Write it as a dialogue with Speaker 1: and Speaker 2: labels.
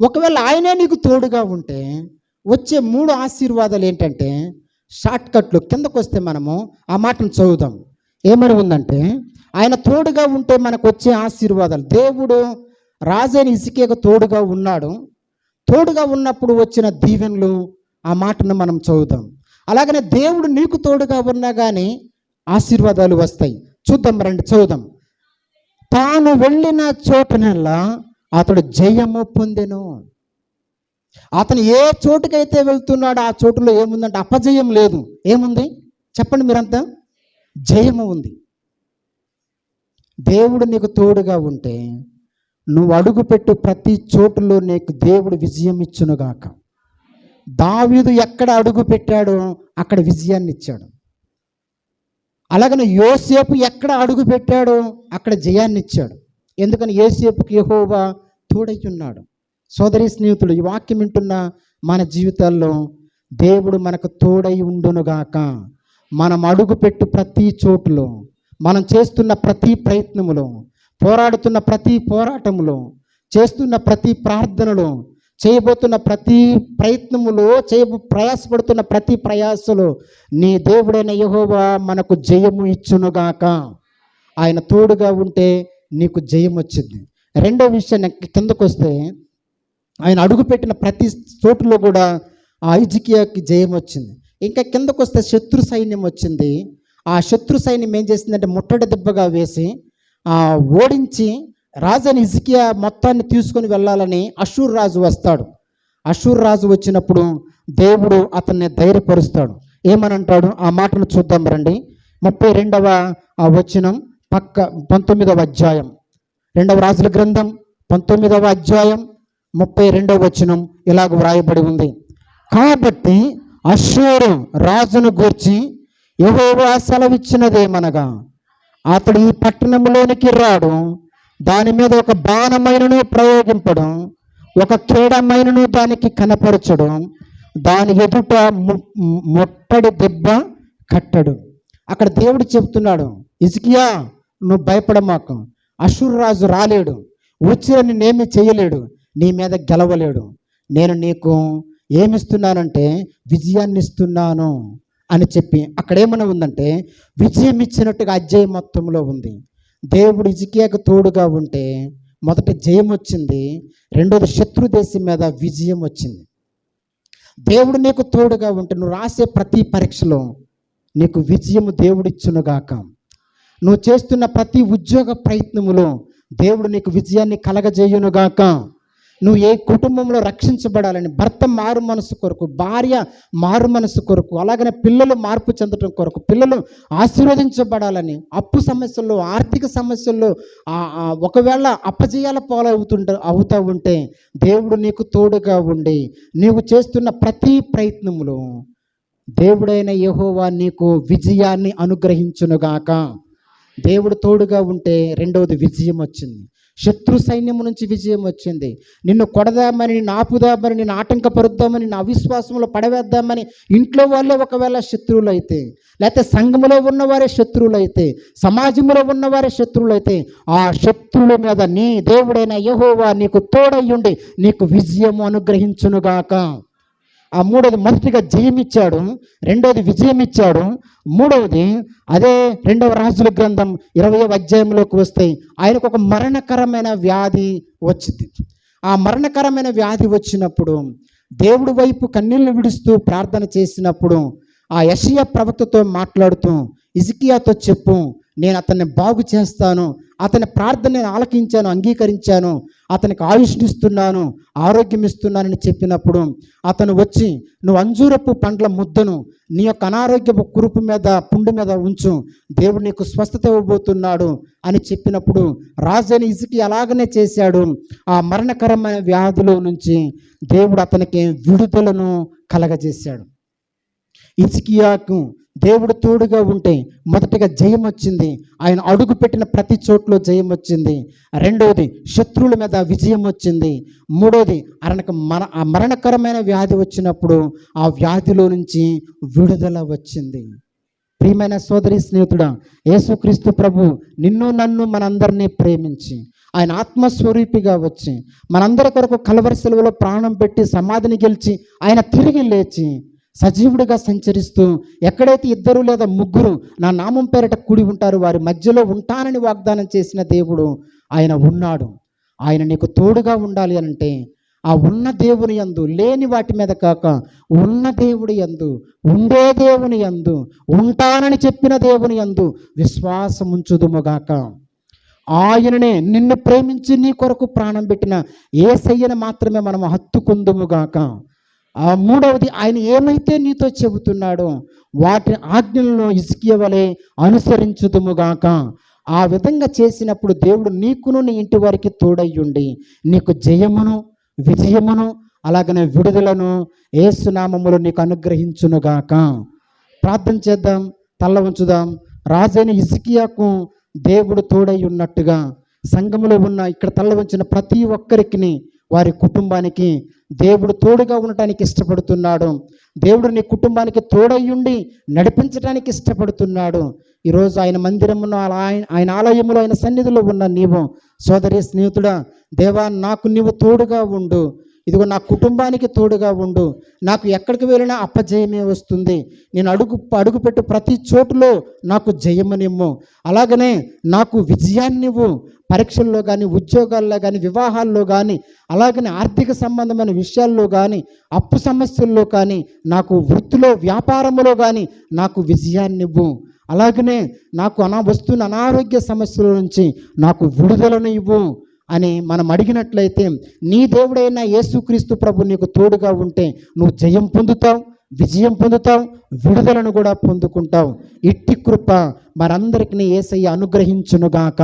Speaker 1: ఒకవేళ ఆయనే నీకు తోడుగా ఉంటే వచ్చే 3 ఆశీర్వాదాలు ఏంటంటే, షార్ట్కట్లు కిందకు వస్తే మనము ఆ మాటను చదువుదాం. ఏమని ఉందంటే, ఆయన తోడుగా ఉంటే మనకు వచ్చే ఆశీర్వాదాలు. దేవుడు రాజైన హిజ్కియాకు తోడుగా ఉన్నాడు. తోడుగా ఉన్నప్పుడు వచ్చిన దీవెనలు, ఆ మాటను మనం చదువుదాం. అలాగనే దేవుడు నీకు తోడుగా ఉన్నా కానీ ఆశీర్వాదాలు వస్తాయి. చూద్దాం రండి, చదువుదాం. తాను వెళ్ళిన చోటనల్లా అతడు జయము పొందెను. అతను ఏ చోటుకైతే వెళ్తున్నాడో ఆ చోటులో ఏముందంటే అపజయం లేదు. ఏముంది చెప్పండి మీరంతా? జయము ఉంది. దేవుడు నీకు తోడుగా ఉంటే నువ్వు అడుగుపెట్టు ప్రతి చోటులో నీకు దేవుడు విజయం ఇచ్చునుగాక. దావీదు ఎక్కడ అడుగు పెట్టాడో అక్కడ విజయాన్ని ఇచ్చాడు. అలాగనే యోసేపు ఎక్కడ అడుగు పెట్టాడో అక్కడ జయాన్ని ఇచ్చాడు. ఎందుకని? యోసేపుకి యెహోవా తోడై ఉన్నాడు. సోదరి స్నేహితుడు, ఈ వాక్యం వింటున్న మన జీవితాల్లో దేవుడు మనకు తోడై ఉండునుగాక. మనం అడుగుపెట్టు ప్రతి చోటులో, మనం చేస్తున్న ప్రతి ప్రయత్నములో, పోరాడుతున్న ప్రతి పోరాటములో, చేస్తున్న ప్రతి ప్రార్థనలో, చేయబోతున్న ప్రతి ప్రయత్నములో, ప్రయాసపడుతున్న ప్రతి ప్రయాసలో నీ దేవుడైన యెహోవా మనకు జయము ఇచ్చునుగాక. ఆయన తోడుగా ఉంటే నీకు జయం వచ్చింది. రెండో విషయం కిందకు వస్తే, ఆయన అడుగుపెట్టిన ప్రతి చోటులో కూడా ఆ హిజ్కియాకి జయం వచ్చింది. ఇంకా కిందకు వస్తే శత్రు సైన్యం వచ్చింది. ఆ శత్రు సైన్యం ఏం చేసిందంటే ముట్టడి దెబ్బగా వేసి ఓడించి రాజైన హిజ్కియా మొత్తాన్ని తీసుకొని వెళ్ళాలని అషూర్ రాజు వస్తాడు. అషూర్ రాజు వచ్చినప్పుడు దేవుడు అతన్ని ధైర్యపరుస్తాడు. ఏమని అంటాడు? ఆ మాటను చూద్దాం రండి. 32వ వచనం 19వ అధ్యాయం, 2వ రాజుల గ్రంథం 19వ అధ్యాయం 32వ వచనం ఇలాగ వ్రాయబడి ఉంది. కాబట్టి అషూరు రాజును గూర్చి యెహోవా సెలవిచ్చినదేమనగా, అతడు ఈ పట్టణంలోనికి రాడు, దాని మీద ఒక బాణమైనను ప్రయోగింపడం, ఒక క్రీడమైనను దానికి కనపరచడం, దాని ఎదుట ముట్టడి దెబ్బ కట్టడు. అక్కడ దేవుడు చెప్తున్నాడు, హిజ్కియా నువ్వు భయపడమాకు, అషూరు రాజు రాలేడు, వచ్చి నిన్నేమీ చేయలేడు, నీ మీద గెలవలేడు. నేను నీకు ఏమిస్తున్నానంటే విజయాన్ని ఇస్తున్నాను అని చెప్పి అక్కడ ఏమైనా ఉందంటే విజయం ఇచ్చినట్టుగా అధ్యాయం మొత్తంలో ఉంది. దేవుడు హిజ్కియాకు తోడుగా ఉంటే మొదట జయం వచ్చింది, రెండోది శత్రు దేశం మీద విజయం వచ్చింది. దేవుడు నీకు తోడుగా ఉంటే నువ్వు రాసే ప్రతి పరీక్షలో నీకు విజయము దేవుడిచ్చునుగాక. నువ్వు చేస్తున్న ప్రతి ఉద్యోగ ప్రయత్నములో దేవుడు నీకు విజయాన్ని కలగజేయునుగాక. నువ్వు ఏ కుటుంబంలో రక్షించబడాలని, భర్త మారు మనసు కొరకు, భార్య మారు మనసు కొరకు, అలాగనే పిల్లలు మార్పు చెందడం కొరకు, పిల్లలు ఆశీర్వదించబడాలని, అప్పు సమస్యల్లో, ఆర్థిక సమస్యల్లో ఒకవేళ అపజయాల అవుతూ ఉంటే దేవుడు నీకు తోడుగా ఉండి నీవు చేస్తున్న ప్రతి ప్రయత్నములో దేవుడైన యెహోవా నీకు విజయాన్ని అనుగ్రహించునుగాక. దేవుడు తోడుగా ఉంటే రెండవది విజయం వచ్చింది. శత్రు సైన్యం నుంచి విజయం వచ్చింది. నిన్ను కొడదామని, నిన్ను ఆపుదామని, నిన్ను ఆటంకపరుద్దామని, నిన్ను అవిశ్వాసంలో పడవేద్దామని ఇంట్లో వాళ్ళే ఒకవేళ శత్రువులు అయితే, లేకపోతే సంఘంలో ఉన్నవారే శత్రువులు అయితే, సమాజంలో ఉన్నవారే శత్రువులు అయితే, ఆ శత్రువుల మీద నీ దేవుడైన యెహోవా నీకు తోడయ్యుండి నీకు విజయము అనుగ్రహించునుగాక. ఆ మూడవది, మొదటిగా జయం ఇచ్చాడు, రెండవది విజయం ఇచ్చాడు, మూడవది అదే 2వ రాజుల గ్రంథం 20వ అధ్యాయంలోకి వస్తే ఆయనకు ఒక మరణకరమైన వ్యాధి వచ్చింది. ఆ మరణకరమైన వ్యాధి వచ్చినప్పుడు దేవుడి వైపు కన్నీళ్లు విడుస్తూ ప్రార్థన చేసినప్పుడు ఆ యెషయా ప్రవక్తతో మాట్లాడుతూ హిజ్కియాతో చెప్పు, నేను అతన్ని బాగు చేస్తాను, అతని ప్రార్థన నేను ఆలకించాను, అంగీకరించాను, అతనికి ఆయుష్నిస్తున్నాను, ఆరోగ్యం ఇస్తున్నానని చెప్పినప్పుడు అతను వచ్చి నువ్వు అంజూరపు పండ్ల ముద్దను నీ యొక్క అనారోగ్యపు కురుపు మీద, పుండు మీద ఉంచు, దేవుడు నీకు స్వస్థత ఇవ్వబోతున్నాడు అని చెప్పినప్పుడు రాజైన హిజ్కియా అలాగనే చేశాడు. ఆ మరణకరమైన వ్యాధిలో నుంచి దేవుడు అతనికి విడుదలను కలగజేశాడు. హిజ్కియాకు దేవుడు తోడుగా ఉంటే మొదటిగా జయం వచ్చింది. ఆయన అడుగు పెట్టిన ప్రతి చోట్లో జయం వచ్చింది. రెండవది శత్రువుల మీద విజయం వచ్చింది. మూడవది మరణకరమైన వ్యాధి వచ్చినప్పుడు ఆ వ్యాధిలో నుంచి విడుదల వచ్చింది. ప్రియమైన సోదరి స్నేహితుడా, యేసుక్రీస్తు ప్రభు నిన్ను నన్ను మనందరినీ ప్రేమించి ఆయన ఆత్మస్వరూపిగా వచ్చి మనందరి కొరకు కలవరి శిలువలో ప్రాణం పెట్టి సమాధిని గెలిచి ఆయన తిరిగి లేచి సజీవుడిగా సంచరిస్తూ ఎక్కడైతే 2 లేదా 3 నా నామం పేరిట కూడి ఉంటారు వారి మధ్యలో ఉంటానని వాగ్దానం చేసిన దేవుడు ఆయన ఉన్నాడు. ఆయన నీకు తోడుగా ఉండాలి అంటే ఆ ఉన్న దేవుని యందు, లేని వాటి మీద కాక ఉన్న దేవుని యందు, ఉండే దేవుని యందు, ఉంటానని చెప్పిన దేవుని యందు విశ్వాసం ఉంచుదుముగాక. ఆయననే నిన్ను ప్రేమించి నీ కొరకు ప్రాణం పెట్టిన యేసయ్యను మాత్రమే మనం హత్తుకుందుముగాక. ఆ 3వది, ఆయన ఏమైతే నీతో చెబుతున్నాడో వాటి ఆజ్ఞలను హిజ్కియా వలె అనుసరించుదుముగాక. ఆ విధంగా చేసినప్పుడు దేవుడు నీకును నీ ఇంటి వారికి తోడయ్యుండి నీకు జయమును, విజయమును, అలాగనే విడుదలను యేసు నామములో నీకు అనుగ్రహించునుగాక. ప్రార్థన చేద్దాం, తల్ల ఉంచుదాం. రాజైన హిజ్కియాకు దేవుడు తోడై ఉన్నట్టుగా సంఘములో ఉన్న ఇక్కడ తల్ల వంచిన ప్రతి ఒక్కరికి, వారి కుటుంబానికి దేవుడు తోడుగా ఉండటానికి ఇష్టపడుతున్నాడు. దేవుడు నీ కుటుంబానికి తోడయ్యుండి నడిపించడానికి ఇష్టపడుతున్నాడు. ఈరోజు ఆయన మందిరమును, ఆయన ఆలయములో, ఆయన సన్నిధిలో ఉన్న నీవు సోదరి స్నేహితుడా, దేవా నాకు నీవు తోడుగా ఉండు, ఇదిగో నా కుటుంబానికి తోడుగా ఉండు, నాకు ఎక్కడికి వెళ్ళినా అపజయమే వస్తుంది, నేను అడుగుపెట్టు ప్రతి చోటులో నాకు జయమునిమ్ము, అలాగనే నాకు విజయాన్నివ్వు, పరీక్షల్లో కానీ, ఉద్యోగాల్లో కానీ, వివాహాల్లో కానీ, అలాగనే ఆర్థిక సంబంధమైన విషయాల్లో కానీ, అప్పు సమస్యల్లో కానీ, నాకు వృత్తిలో, వ్యాపారంలో కానీ నాకు విజయాన్నివ్వు, అలాగనే నాకు వస్తున్న అనారోగ్య సమస్యల నుంచి నాకు విడుదలను ఇవ్వు అని మనం అడిగినట్లయితే నీ దేవుడైన యేసుక్రీస్తు ప్రభు నీకు తోడుగా ఉంటే నువ్వు జయం పొందుతావు, విజయం పొందుతావు, విడుదలను కూడా పొందుకుంటావు. ఇట్టి కృప మనందరికీ యేసయ్య అనుగ్రహించునుగాక.